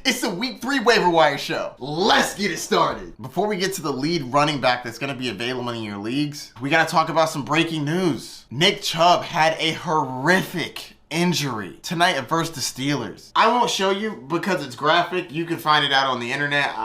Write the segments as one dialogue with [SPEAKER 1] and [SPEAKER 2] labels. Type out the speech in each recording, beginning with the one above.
[SPEAKER 1] It's the Week 3 Waiver Wire show. Let's get it started. Before we get to the lead running back that's going to be available in your leagues, we got to talk about some breaking news. Nick Chubb had a horrific injury tonight versus the Steelers. I won't show you because it's graphic. You can find it out on the internet.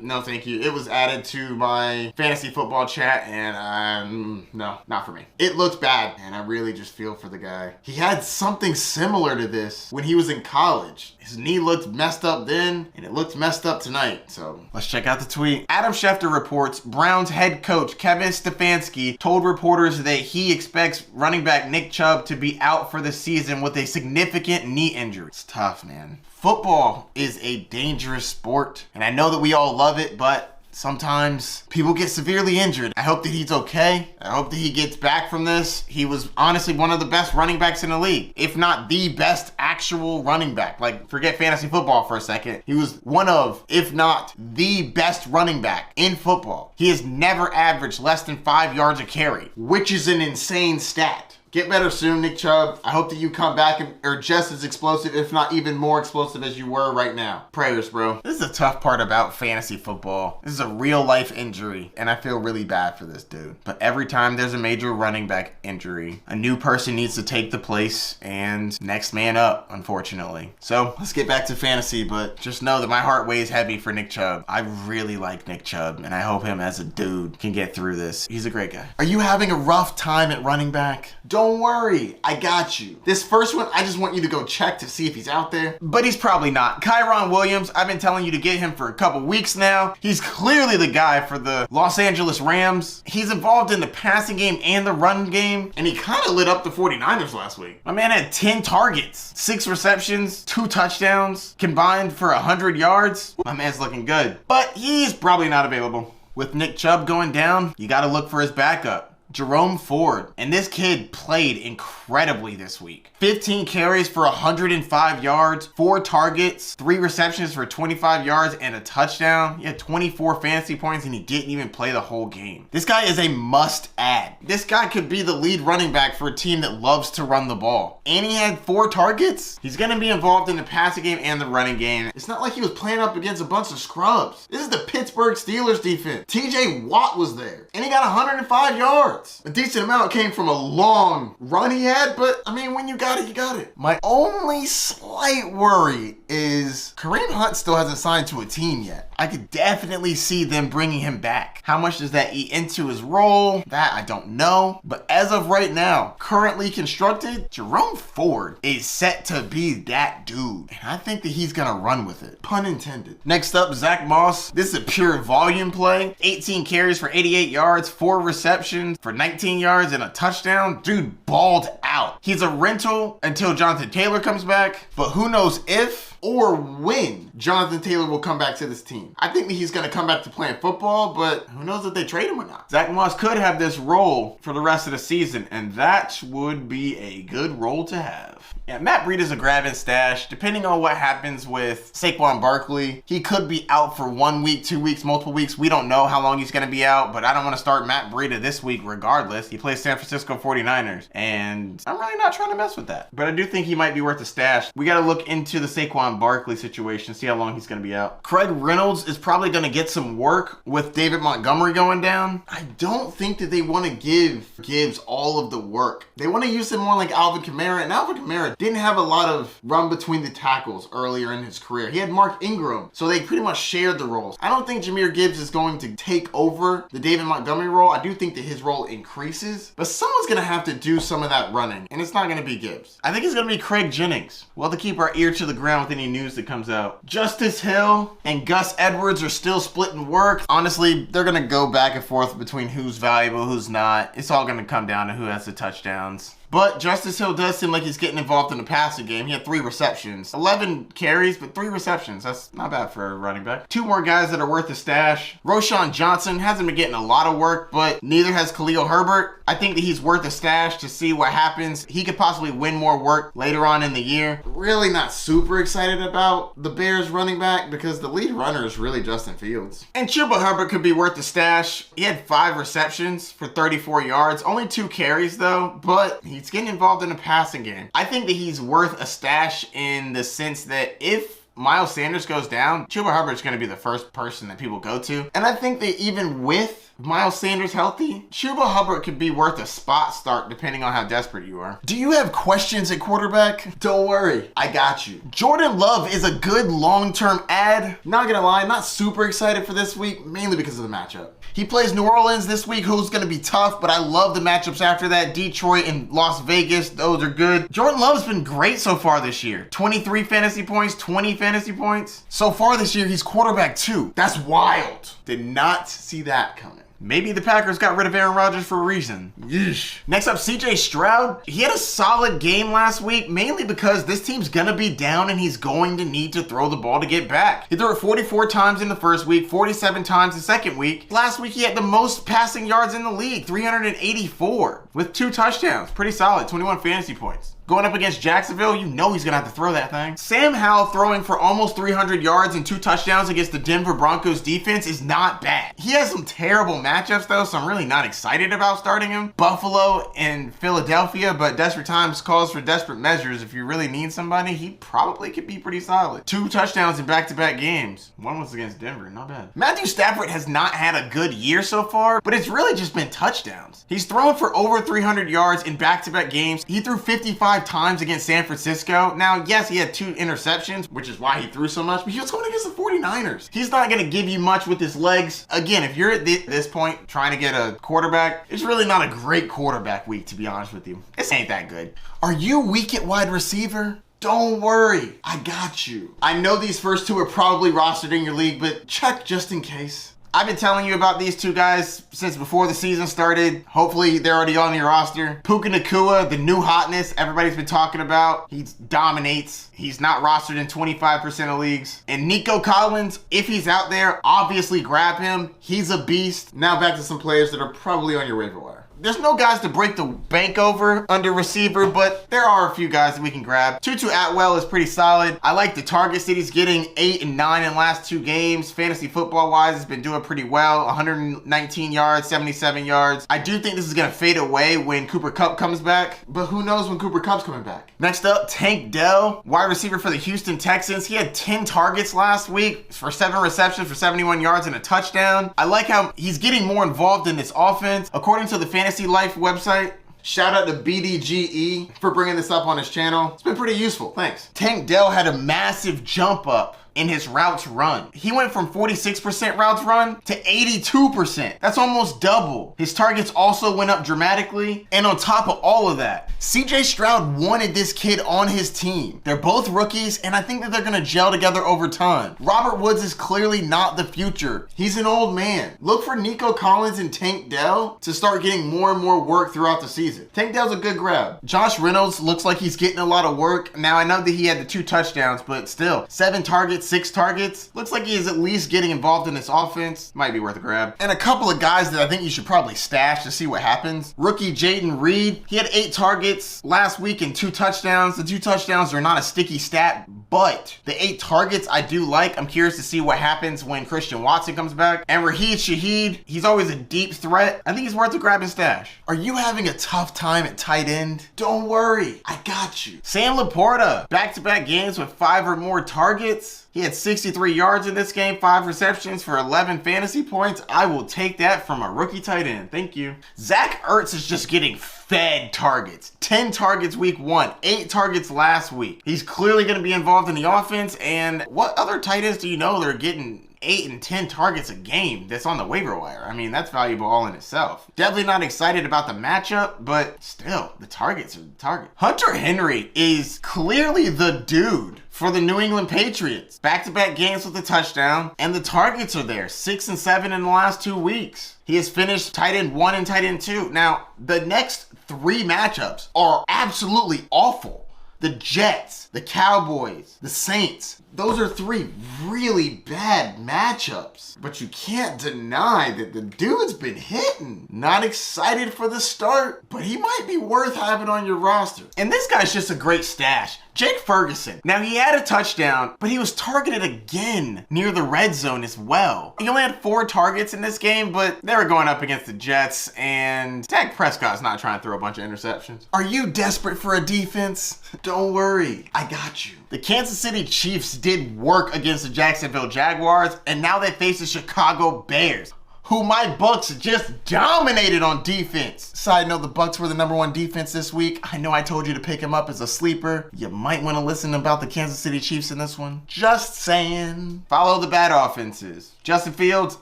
[SPEAKER 1] No, thank you. It was added to my fantasy football chat, and no, not for me. It looks bad, and I really just feel for the guy. He had something similar to this when he was in college. His knee looked messed up then, and it looked messed up tonight. So let's check out the tweet. Adam Schefter reports Browns head coach Kevin Stefanski told reporters that he expects running back Nick Chubb to be out for the season with a significant knee injury. It's tough, man. Football is a dangerous sport, and I know that we all love it, but sometimes people get severely injured. I hope that he's okay. I hope that he gets back from this. He was honestly one of the best running backs in the league, if not the best actual running back. Like, forget fantasy football for a second. He was one of, if not the best running back in football. He has never averaged less than 5 yards a carry, which is an insane stat. Get better soon, Nick Chubb. I hope that you come back and are just as explosive, if not even more explosive as you were right now. Prayers, bro. This is the tough part about fantasy football. This is a real life injury, and I feel really bad for this dude. But every time there's a major running back injury, a new person needs to take the place and next man up, unfortunately. So let's get back to fantasy, but just know that my heart weighs heavy for Nick Chubb. I really like Nick Chubb, and I hope him as a dude can get through this. He's a great guy. Are you having a rough time at running back? Don't worry, I got you. This first one, I just want you to go check to see if he's out there. But he's probably not. Kyron Williams, I've been telling you to get him for a couple weeks now. He's clearly the guy for the Los Angeles Rams. He's involved in the passing game and the run game, and he kind of lit up the 49ers last week. My man had 10 targets, 6 receptions, 2 touchdowns, combined for 100 yards. My man's looking good, but he's probably not available. With Nick Chubb going down, you gotta look for his backup, Jerome Ford. And this kid played incredibly this week. 15 carries for 105 yards, 4 targets, 3 receptions for 25 yards, and a touchdown. He had 24 fantasy points, and he didn't even play the whole game. This guy is a must add. This guy could be the lead running back for a team that loves to run the ball. And he had 4 targets. He's going to be involved in the passing game and the running game. It's not like he was playing up against a bunch of scrubs. This is the Pittsburgh Steelers defense. TJ Watt was there, and he got 105 yards. A decent amount came from a long run he had, but I mean, when you got it, you got it. My only slight worry is Kareem Hunt still hasn't signed to a team yet. I could definitely see them bringing him back. How much does that eat into his role? That I don't know. But as of right now, currently constructed, Jerome Ford is set to be that dude. And I think that he's going to run with it. Pun intended. Next up, Zach Moss. This is a pure volume play. 18 carries for 88 yards, 4 receptions for 19 yards and a touchdown. Dude balled out. He's a rental until Jonathan Taylor comes back. But who knows if or when Jonathan Taylor will come back to this team. I think that he's going to come back to playing football, but who knows if they trade him or not. Zach Moss could have this role for the rest of the season, and that would be a good role to have. Yeah, Matt Breida is a grab and stash. Depending on what happens with Saquon Barkley, he could be out for 1 week, 2 weeks, multiple weeks. We don't know how long he's going to be out, but I don't want to start Matt Breida this week regardless. He plays San Francisco 49ers, and I'm really not trying to mess with that. But I do think he might be worth a stash. We got to look into the Saquon Barkley situation, see how long he's going to be out. Craig Reynolds is probably going to get some work with David Montgomery going down. I don't think that they want to give Gibbs all of the work. They want to use him more like Alvin Kamara, and Alvin Kamara didn't have a lot of run between the tackles earlier in his career. He had Mark Ingram, so they pretty much shared the roles. I don't think Jahmyr Gibbs is going to take over the David Montgomery role. I do think that his role increases, but someone's going to have to do some of that running, and it's not going to be Gibbs. I think it's going to be Craig Jennings. We'll have to keep our ear to the ground with any news that comes out. Justice Hill and Gus Edwards are still splitting work. Honestly, they're going to go back and forth between who's valuable, who's not. It's all going to come down to who has the touchdowns. But Justice Hill does seem like he's getting involved in the passing game. He had 3 receptions. 11 carries, but 3 receptions. That's not bad for a running back. 2 more guys that are worth a stash. Roshan Johnson hasn't been getting a lot of work, but neither has Khalil Herbert. I think that he's worth a stash to see what happens. He could possibly win more work later on in the year. Really not super excited about the Bears running back because the lead runner is really Justin Fields. And Chuba Hubbard could be worth a stash. He had 5 receptions for 34 yards. Only 2 carries though, but he's getting involved in the passing game. I think that he's worth a stash in the sense that if Miles Sanders goes down, Chuba Hubbard's going to be the first person that people go to. And I think that even with Miles Sanders healthy, Chuba Hubbard could be worth a spot start depending on how desperate you are. Do you have questions at quarterback? Don't worry, I got you. Jordan Love is a good long-term ad. Not gonna lie, not super excited for this week, mainly because of the matchup. He plays New Orleans this week, who's going to be tough, but I love the matchups after that. Detroit and Las Vegas, those are good. Jordan Love's been great so far this year. 23 fantasy points, 20 fantasy points. So far this year, he's quarterback 2. That's wild. Did not see that coming. Maybe the Packers got rid of Aaron Rodgers for a reason. Yeesh. Next up, CJ Stroud. He had a solid game last week, mainly because this team's gonna be down and he's going to need to throw the ball to get back. He threw it 44 times in the first week, 47 times the second week. Last week, he had the most passing yards in the league, 384, with 2 touchdowns. Pretty solid, 21 fantasy points. Going up against Jacksonville, you know he's going to have to throw that thing. Sam Howell throwing for almost 300 yards and 2 touchdowns against the Denver Broncos defense is not bad. He has some terrible matchups though, so I'm really not excited about starting him. Buffalo and Philadelphia, but desperate times calls for desperate measures. If you really need somebody, he probably could be pretty solid. 2 touchdowns in back-to-back games. One was against Denver, not bad. Matthew Stafford has not had a good year so far, but it's really just been touchdowns. He's thrown for over 300 yards in back-to-back games. He threw 55 times against San Francisco. Now, yes, he had 2 interceptions, which is why he threw so much, but he was going against the 49ers. He's not going to give you much with his legs. Again, if you're at this point trying to get a quarterback, it's really not a great quarterback week, to be honest with you. This ain't that good. Are you weak at wide receiver? Don't worry, I got you. I know these first 2 are probably rostered in your league, but check just in case. I've been telling you about these 2 guys since before the season started. Hopefully they're already on your roster. Puka Nacua, the new hotness everybody's been talking about. He dominates. He's not rostered in 25% of leagues. And Nico Collins, if he's out there, obviously grab him. He's a beast. Now back to some players that are probably on your waiver wire. There's no guys to break the bank over under receiver, but there are a few guys that we can grab. Tutu Atwell is pretty solid. I like the targets that he's getting, 8 and 9 in the last 2 games. Fantasy football wise, has been doing pretty well. 119 yards, 77 yards. I do think this is going to fade away when Cooper Kupp comes back, but who knows when Cooper Kupp's coming back. Next up, Tank Dell, wide receiver for the Houston Texans. He had 10 targets last week for 7 receptions for 71 yards and a touchdown. I like how he's getting more involved in this offense. According to the Fantasy Life website, shout out to BDGE for bringing this up on his channel. It's been pretty useful, thanks. Tank Dell had a massive jump up in his routes run. He went from 46% routes run to 82%. That's almost double. His targets also went up dramatically. And on top of all of that, CJ Stroud wanted this kid on his team. They're both rookies, and I think that they're gonna gel together over time. Robert Woods is clearly not the future. He's an old man. Look for Nico Collins and Tank Dell to start getting more and more work throughout the season. Tank Dell's a good grab. Josh Reynolds looks like he's getting a lot of work. Now, I know that he had the 2 touchdowns, but still, 7 targets, 6 targets. Looks like he is at least getting involved in this offense. Might be worth a grab. And a couple of guys that I think you should probably stash to see what happens. Rookie Jaden Reed. He had 8 targets last week and 2 touchdowns. The 2 touchdowns are not a sticky stat, but the 8 targets I do like. I'm curious to see what happens when Christian Watson comes back. And Raheed Shaheed, he's always a deep threat. I think he's worth a grab and stash. Are you having a tough time at tight end? Don't worry, I got you. Sam Laporta, back-to-back games with 5 or more targets. He had 63 yards in this game, 5 receptions for 11 fantasy points. I will take that from a rookie tight end. Thank you. Zach Ertz is just getting fed targets. 10 targets week 1, 8 targets last week. He's clearly going to be involved in the offense. And what other tight ends do you know that are getting 8 and 10 targets a game that's on the waiver wire? I mean, that's valuable all in itself. Definitely not excited about the matchup, but still, the targets are the target. Hunter Henry is clearly the dude for the New England Patriots. Back-to-back games with a touchdown, and the targets are there, 6 and 7 in the last 2 weeks. He has finished tight end 1 and tight end 2. Now, the next 3 matchups are absolutely awful. The Jets, the Cowboys, the Saints. Those are 3 really bad matchups. But you can't deny that the dude's been hitting. Not excited for the start, but he might be worth having on your roster. And this guy's just a great stash. Jake Ferguson. Now, he had a touchdown, but he was targeted again near the red zone as well. He only had 4 targets in this game, but they were going up against the Jets, and Dak Prescott's not trying to throw a bunch of interceptions. Are you desperate for a defense? Don't worry, I got you. The Kansas City Chiefs did work against the Jacksonville Jaguars, and now they face the Chicago Bears, who my Bucks just dominated on defense. Side note, the Bucks were the #1 defense this week. I know I told you to pick him up as a sleeper. You might want to listen about the Kansas City Chiefs in this one. Just saying. Follow the bad offenses. Justin Fields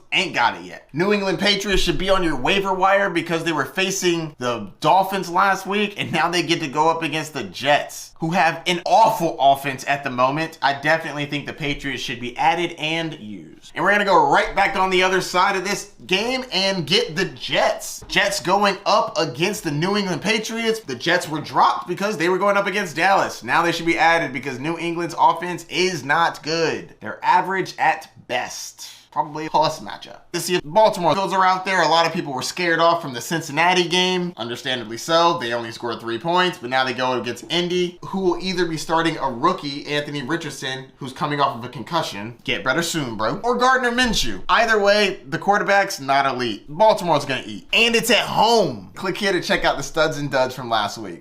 [SPEAKER 1] ain't got it yet. New England Patriots should be on your waiver wire because they were facing the Dolphins last week, and now they get to go up against the Jets, who have an awful offense at the moment. I definitely think the Patriots should be added and used. And we're going to go right back on the other side of this game and get the Jets. Jets going up against the New England Patriots. The Jets were dropped because they were going up against Dallas. Now they should be added because New England's offense is not good. They're average at best. Probably a plus matchup. To see if Baltimore Bills are out there, a lot of people were scared off from the Cincinnati game. Understandably so. They only scored 3 points, but now they go against Indy, who will either be starting a rookie, Anthony Richardson, who's coming off of a concussion. Get better soon, bro. Or Gardner Minshew. Either way, the quarterback's not elite. Baltimore's gonna eat. And it's at home. Click here to check out the studs and duds from last week.